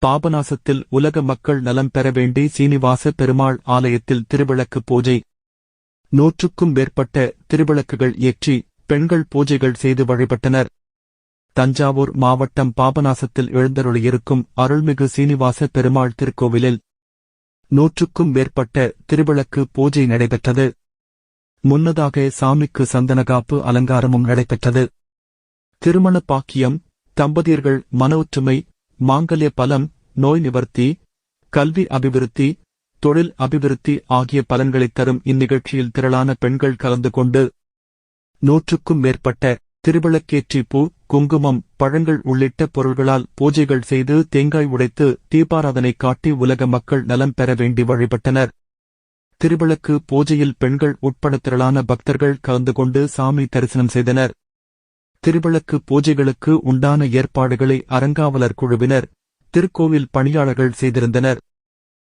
பாபநாசத்தில் உலக மக்கள் நலம் பெற வேண்டி சீனிவாச பெருமாள் ஆலயத்தில் திருவிளக்கு பூஜை. 100க்கும் மேற்பட்ட திருவிளக்குகள் ஏற்றி பெண்கள் பூஜைகள் செய்து வழிபட்டனர். தஞ்சாவூர் மாவட்டம் பாபநாசத்தில் எழுந்தருளியிருக்கும் அருள்மிகு சீனிவாச பெருமாள் திருக்கோவிலில் 100க்கும் மேற்பட்ட திருவிளக்கு பூஜை நடைபெற்றது. முன்னதாக சாமிக்கு சந்தனகாப்பு அலங்காரமும் நடைபெற்றது. திருமண பாக்கியம், தம்பதியர்கள் மன ஒற்றுமை, மாங்கல்ய பலம், நோய் நிவர்த்தி, கல்வி அபிவிருத்தி, தொழில் அபிவிருத்தி ஆகிய பலன்களைத் தரும் இந்நிகழ்ச்சியில் திரளான பெண்கள் கலந்து கொண்டு 100க்கும் மேற்பட்ட திருவிளக்கேற்றி பூ, குங்குமம், பழங்கள் உள்ளிட்ட பொருள்களால் பூஜைகள் செய்து தேங்காய் உடைத்து தீபாராதனை காட்டி உலக மக்கள் நலம் பெற வேண்டி வழிபட்டனர். திருவிளக்கு பூஜையில் பெண்கள் உட்பட திரளான பக்தர்கள் கலந்து கொண்டு சாமி தரிசனம் செய்தனர். திருவிளக்கு பூஜைகளுக்கு உண்டான ஏற்பாடுகளை அறங்காவலர் குழுவினர், திருக்கோவில் பணியாளர்கள் செய்திருந்தனர்.